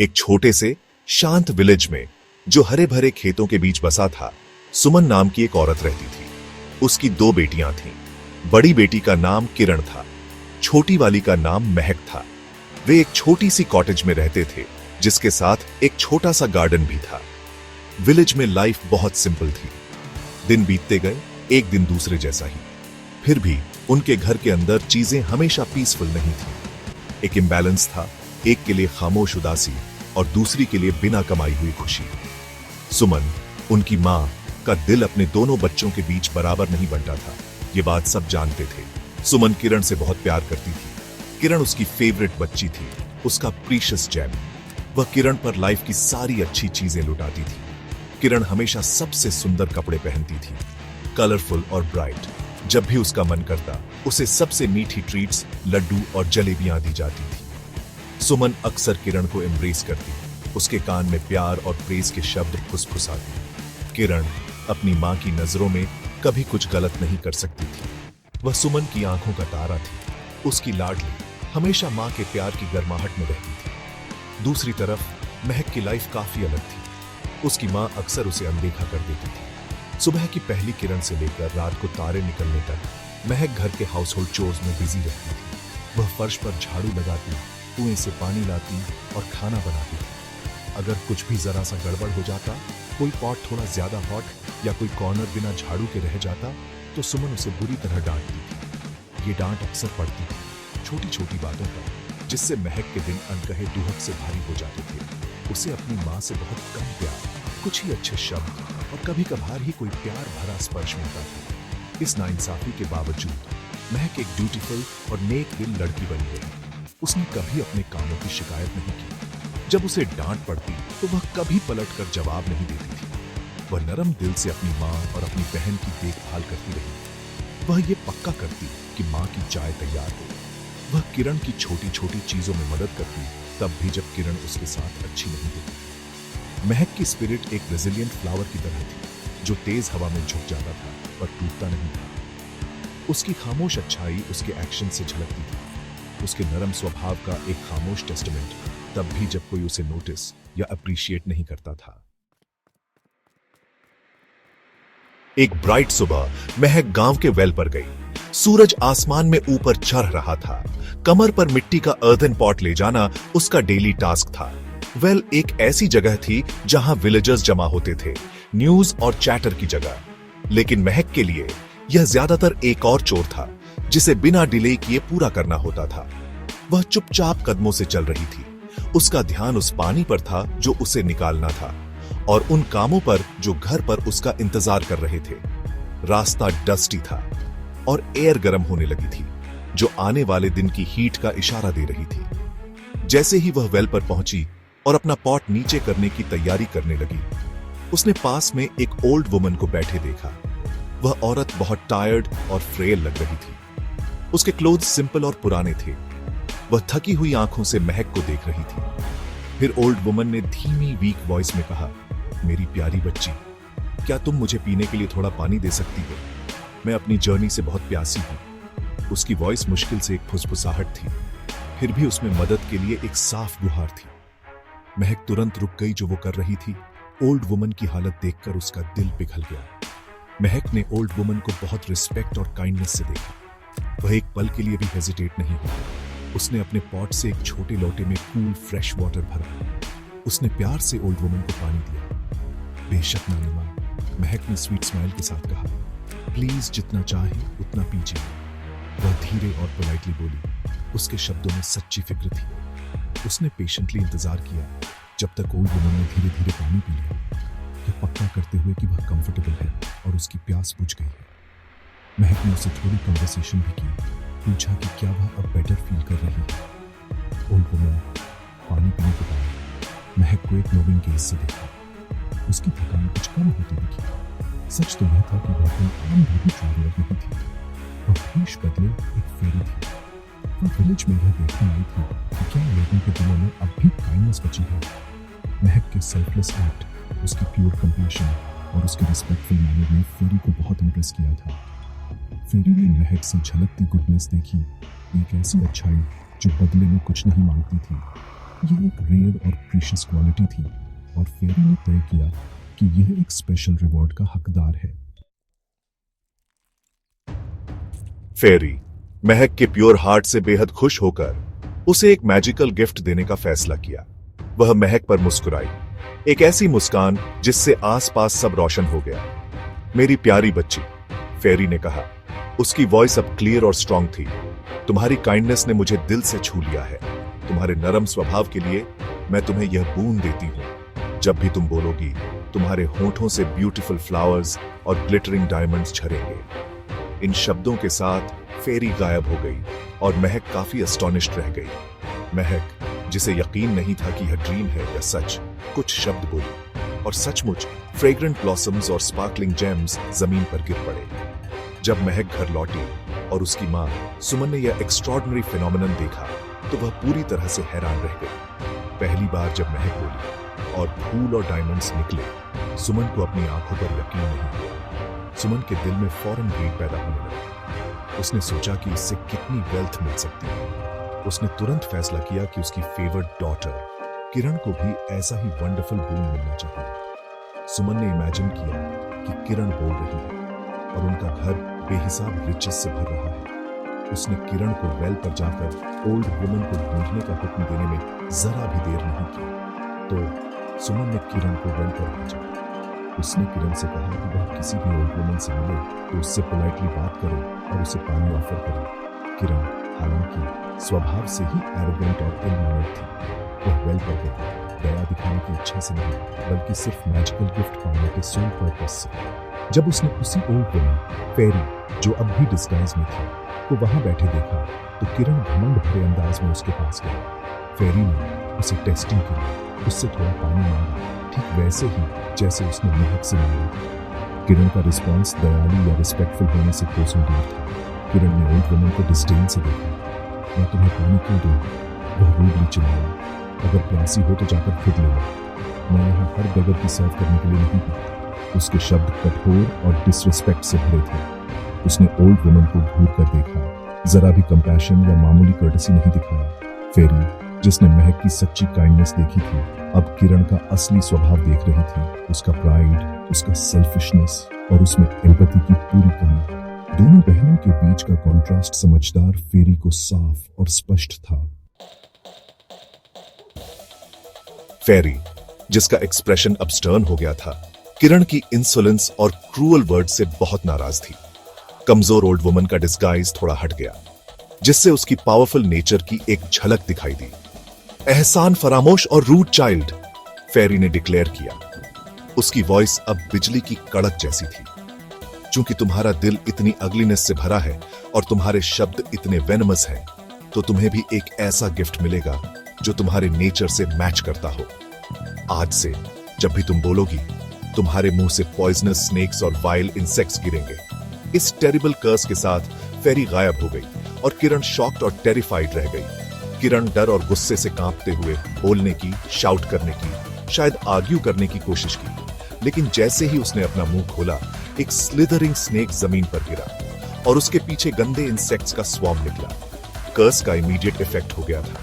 एक छोटे से शांत विलेज में जो हरे भरे खेतों के बीच बसा था, सुमन नाम की एक औरत रहती थी। उसकी दो बेटियां थीं। बड़ी बेटी का नाम किरण था, छोटी वाली का नाम महक था। वे एक छोटी सी कॉटेज में रहते थे जिसके साथ एक छोटा सा गार्डन भी था। विलेज में लाइफ बहुत सिंपल थी। दिन बीतते गए, एक दिन दूसरे जैसा ही। फिर भी उनके घर के अंदर चीजें हमेशा पीसफुल नहीं थी। एक इम्बैलेंस था, एक के लिए खामोश उदासी और दूसरी के लिए बिना कमाई हुई खुशी। सुमन, उनकी मां, का दिल अपने दोनों बच्चों के बीच बराबर नहीं बंटा था। ये बात सब जानते थे। सुमन किरण से बहुत प्यार करती थी। किरण उसकी फेवरेट बच्ची थी, उसका प्रीशियस जेम। वह किरण पर लाइफ की सारी अच्छी चीजें लुटाती थी। किरण हमेशा सबसे सुंदर कपड़े पहनती थी, कलरफुल और ब्राइट। जब भी उसका मन करता, उसे सबसे मीठी ट्रीट्स, लड्डू और जलेबियां दी जाती थी। सुमन अक्सर किरण को एम्ब्रेस करती, उसके कान में प्यार और प्रेज के शब्द फुसफुसाती। किरण अपनी मां की नजरों में कभी कुछ गलत नहीं कर सकती थी। वह सुमन की आंखों का तारा थी, उसकी लाडली, हमेशा मां के प्यार की गर्माहट में रहती थी। दूसरी तरफ महक की लाइफ काफी अलग थी। उसकी मां अक्सर उसे अनदेखा कर देती थी। सुबह की पहली किरण से लेकर रात को तारे निकलने तक महक घर के हाउसहोल्ड चोर्स में बिजी रहती थी। वह फर्श पर झाड़ू लगाती, कुएं से पानी लाती और खाना बनाती थी। अगर कुछ भी जरा सा गड़बड़ हो जाता, कोई पॉट थोड़ा ज्यादा हॉट या कोई कॉर्नर बिना झाड़ू के रह जाता, तो सुमन उसे बुरी तरह डांटती थी। ये डांट अक्सर पड़ती थी छोटी छोटी बातों पर, जिससे महक के दिन अनकहे दुहक से भारी हो जाते थे। उसे अपनी मां से बहुत कम प्यार, कुछ ही अच्छे शब्द और कभी कभार ही कोई प्यार भरा स्पर्श मिलता था। इस नाइंसाफी के बावजूद महक एक ब्यूटीफुल और नेक दिल लड़की बनी गई। उसने कभी अपने कामों की शिकायत नहीं की। जब उसे डांट पड़ती तो वह कभी पलटकर जवाब नहीं देती थी। वह नरम दिल से अपनी मां और अपनी बहन की देखभाल करती रही। वह ये पक्का करती कि मां की चाय तैयार हो। वह किरण की छोटी छोटी चीजों में मदद करती, तब भी जब किरण उसके साथ अच्छी नहीं होती। महक की स्पिरिट एक रेजिलिएंट फ्लावर की तरह थी, जो तेज हवा में झुक जाता था पर टूटता नहीं था। उसकी खामोश अच्छाई उसके एक्शन से झलकती थी। उसके नरम स्वभाव का एक खामोश टेस्टमेंट, तब भी जब कोई उसे नोटिस या अप्रिशिएट नहीं करता था। एक ब्राइट सुबह महक गांव के वेल पर गई। सूरज आसमान में ऊपर चढ़ रहा था। कमर पर मिट्टी का अर्दन पॉट ले जाना उसका डेली टास्क था। वेल एक ऐसी जगह थी जहां विलेजर्स जमा होते थे, न्यूज और चैटर की जगह। लेकिन महक के लिए यह ज्यादातर एक और चोर था, जिसे बिना डिले किए पूरा करना होता था। वह चुपचाप कदमों से चल रही थी। उसका ध्यान उस पानी पर था जो उसे निकालना था, और उन कामों पर जो घर पर उसका इंतजार कर रहे थे। रास्ता डस्टी था और एयर गर्म होने लगी थी, जो आने वाले दिन की हीट का इशारा दे रही थी। जैसे ही वह वेल पर पहुंची और अपना पॉट नीचे करने की तैयारी करने लगी, उसने पास में एक ओल्ड वुमन को बैठे देखा। वह औरत बहुत टायर्ड और फ्रेल लग रही थी। उसके क्लोथ्स सिंपल और पुराने थे। वह थकी हुई आंखों से महक को देख रही थी। फिर ओल्ड वुमन ने धीमी वीक वॉइस में कहा, मेरी प्यारी बच्ची, क्या तुम मुझे पीने के लिए थोड़ा पानी दे सकती हो? मैं अपनी जर्नी से बहुत प्यासी हूं। उसकी वॉइस मुश्किल से एक फुसफुसाहट थी, फिर भी उसमें मदद के लिए एक साफ गुहार थी। महक तुरंत रुक गई जो वो कर रही थी। ओल्ड वुमन की हालत देखकर उसका दिल पिघल गया। महक ने ओल्ड वुमन को बहुत रिस्पेक्ट और काइंडनेस से देखा। वह एक पल के लिए भी हेजिटेट नहीं हुई। उसने अपने पॉट से एक छोटे लोटे में कूल फ्रेश वाटर भरा। उसने प्यार से ओल्ड वुमन को पानी दिया। बेशक नानी मां, महक ने स्वीट स्माइल के साथ कहा, प्लीज जितना चाहे उतना पीजिए। वह धीरे और पोलाइटली बोली। उसके शब्दों में सच्ची फिक्र थी। उसने पेशेंटली इंतजार किया जब तक ओल्ड वुमन ने धीरे धीरे पानी पी लिया, यह पक्का करते हुए कि वह कंफर्टेबल है और उसकी प्यास बुझ गई है। महक ने उसे थोड़ी कन्वर्सेशन भी की, पूछा कि क्या वह अब बेटर फील कर रही है। ओल्ड वुमन पानी पीने के बाद महक को एक नोविंग गेज से देखा। उसकी थकान कुछ कम होती दिखी। सच तो यह था कि वह कोई आम बेबी ट्रैवलर नहीं थी। वह भेष बदले एक फेरी थी। वह विलेज में यह देखने आई थी कि क्या लोगों के दिलों में अब भी काइंडनेस बची है। महक के सेल्फलेस एक्ट, उसकी प्योर कंपैशन और उसके रिस्पेक्टफुल मैनर ने फेरी को बहुत इंप्रेस किया था। फेरी ने महक से झलकती गुडनेस देखी, एक ऐसी अच्छाई जो बदले में कुछ नहीं मांगती थी। यह एक रेयर और प्रीशियस क्वालिटी थी और फेरी ने तय किया कि यह एक स्पेशल रिवॉर्ड का हकदार है। फेरी महक के प्योर हार्ट से बेहद खुश होकर उसे एक मैजिकल गिफ्ट देने का फैसला किया। वह महक पर मुस्कुराई, एक ऐसी मुस्कान जिससे आसपास सब रोशन हो गया। मेरी प्यारी बच्ची, फेरी ने कहा। उसकी वॉइस अब क्लियर और स्ट्रांग थी। तुम्हारी काइंडनेस ने मुझे दिल से छू लिया है। तुम्हारे नरम स्वभाव के लिए मैं तुम्हें यह बूंद देती हूं। जब भी तुम बोलोगी, तुम्हारे होठों से ब्यूटीफुल फ्लावर्स और ग्लिटरिंग डायमंड्स झरेंगे। इन शब्दों के साथ फेरी गायब हो गई और महक काफी एस्टोनिश्ड रह गई। महक, जिसे यकीन नहीं था कि यह ड्रीम है या सच, कुछ शब्द बोली और सचमुच फ्रेग्रेंट ब्लॉसम्स और स्पार्कलिंग जेम्स जमीन पर गिर पड़े। जब महक घर लौटी और उसकी मां सुमन ने यह एक्स्ट्रॉर्डिनरी फिनोमिनन देखा तो वह पूरी तरह से हैरान रह गई। पहली बार जब महक बोली और फूल और डायमंड्स निकले, सुमन को अपनी आंखों पर यकीन नहीं हुआ। सुमन के दिल में फौरन ग्रीड पैदा होने लगा। उसने सोचा कि इससे कितनी वेल्थ मिल सकती है। उसने तुरंत फैसला किया कि उसकी फेवर्ड डॉटर किरण को भी ऐसा ही वंडरफुल बून मिलना चाहिए। सुमन ने इमेजिन किया कि किरण बोल रही है और उनका घर बेहिसाब रिचेस से भर रहा है। उसने किरण को वेल पर जाकर ओल्ड वुमन को ढूंढने का हुक्म देने में जरा भी देर नहीं की। तो सुमन ने किरण को वेल पर भेजा। उसने किरण से कहा कि वह किसी भी ओल्ड वुमन से मिले तो उससे पोलाइटली बात करे और उसे पानी ऑफर करे। किरण हालांकि स्वभाव से ही एरोगेंट और इल मैनर्ड थी। वह वेल पर गई, दया दिखाने की इच्छा से नहीं, बल्कि सिर्फ मैजिकल गिफ्ट पाने के सोल पर्पस से। जब उसने उसी ओल्ड वुमन फेरी, जो अब भी डिस्गाइज में थी, को वहां बैठे देखा तो किरण घमंड भरे अंदाज में उसके पास गई। फेरी ने उसे टेस्टिंग की, उससे थोड़ा पानी मांगा, ठीक वैसे ही जैसे उसने महक से मांगा। किरण का रिस्पॉन्स दयालु या रिस्पेक्टफुल होने से कोसों दूर था। किरण ने ओल्ड वुमन को डिस्डेन से देखा। मैं तुम्हें पानी क्यों दूं? वह रूडली चिल्लाया। अगर प्यासी हो तो जाकर खुद ले लो। मैं यहाँ हर बेगर की सर्व करने के लिए नहीं हूँ। उसके शब्द कठोर और डिसरिस्पेक्ट से भरे थे। उसने ओल्ड वुमन को घूर कर देखा, जरा भी कंपैशन या मामूली कर्टसी नहीं दिखाया। फेरी, जिसने महक की सच्ची काइंडनेस देखी थी, अब किरण का असली स्वभाव देख रही थी। उसका प्राइड, उसका सेल्फिशनेस और उसमें एम्पैथी की पूरी कमी। दोनों बहनों के बीच का कॉन्ट्रास्ट समझदार फेरी को साफ और स्पष्ट था। फेरी, जिसका एक्सप्रेशन अब स्टर्न हो गया था, किरण की इंसोलेंस और क्रूअल वर्ड से बहुत नाराज थी। कमजोर ओल्ड वुमन का डिस्गाइज थोड़ा हट गया, जिससे उसकी पावरफुल नेचर की एक झलक दिखाई दी। एहसान फरामोश और रूड चाइल्ड, फेरी ने डिक्लेयर किया। उसकी वॉइस अब बिजली की कड़क जैसी थी। चूंकि तुम्हारा दिल इतनी अगलीनेस से भरा है और तुम्हारे शब्द इतने वेनमस हैं, तो तुम्हें भी एक ऐसा गिफ्ट मिलेगा जो तुम्हारे नेचर से मैच करता हो। आज से जब भी तुम बोलोगी, तुम्हारे मुंह से पॉइजनस स्नेक्स और वाइल्ड इंसेक्ट्स गिरेंगे। इस टेरिबल कर्स के साथ फेरी गायब हो गई और किरण शॉक्ड और टेरिफाइड रह गई। किरण डर और गुस्से से कांपते हुए बोलने की, शाउट करने की, शायद आर्ग्यू करने की कोशिश की, लेकिन जैसे ही उसने अपना मुंह खोला, एक स्लिदरिंग स्नेक जमीन पर गिरा और उसके पीछे गंदे इंसेक्ट्स का स्वॉर्म निकला। कर्स का इमीडिएट इफेक्ट हो गया था।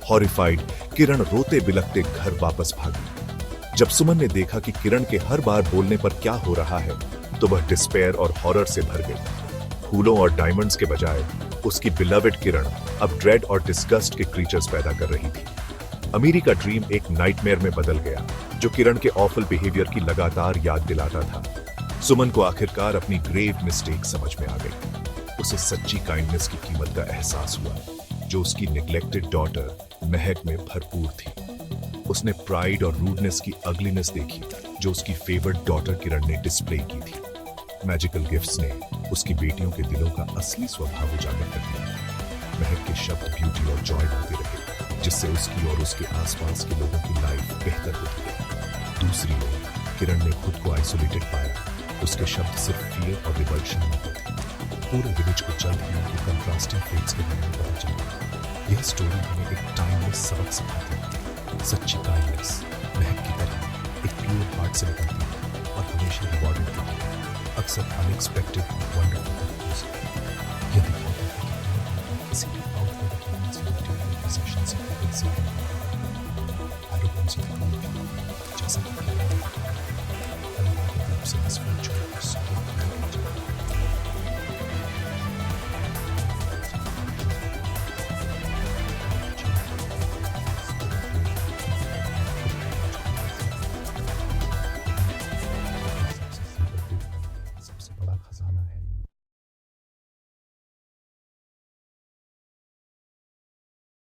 हॉरिफाइड किरण रोते बिलखते घर वापस भागी। जब सुमन ने देखा कि किरण के हर बार बोलने पर क्या हो रहा है, तो वह डिस्पेयर और हॉरर से भर गई। फूलों और डायमंड्स के बजाय उसकी बिलवेड किरण अब ड्रेड और डिस्गस्ट के क्रीचर्स पैदा कर रही थी। अमीरी का ड्रीम एक नाइटमेयर में बदल गया, जो किरण के ऑफल बिहेवियर की लगातार याद दिलाता था। सुमन को आखिरकार अपनी ग्रेव मिस्टेक समझ में आ गई। उसे सच्ची काइंडनेस की कीमत का एहसास हुआ, जो उसकी निग्लेक्टेड डॉटर महक में भरपूर थी। उसने प्राइड और रूडनेस की अगलीनेस देखी, जो उसकी फेवर्ड डॉटर किरण ने डिस्प्ले की थी। मैजिकल गिफ्ट्स ने उसकी बेटियों के दिलों का असली स्वभाव उजागर कर दिया। महक के शब्द ब्यूटी और जॉय होते रहे, जिससे उसकी और उसके आसपास के लोगों की लाइफ बेहतर होती गई। दूसरी ओर किरण ने खुद को आइसोलेटेड पाया। उसके शब्द सिर्फ फियर और रिवल्शन नहीं थे। पूरे विलेज को जल्द ही उनके कंट्रास्टिंग फेट्स के बारे में पता चला। यह स्टोरी हमें एक टाइमलेस सबक सिखाती है। सच्ची काइंडनेस महक की तरह एक प्योर हार्ट से निकलती है और हमेशा रिवॉर्डेड होती है, अक्सर अनएक्सपेक्टेड वंडरफुल तरीकों से। यह दिखाता है कि किसी भी आउटवर्ड अटैचमेंट्स या मटेरियल पोजीशन से केवल सेविंग जैसा कि अनुराग अदीप से इस फ्यूचर को सॉल्व करने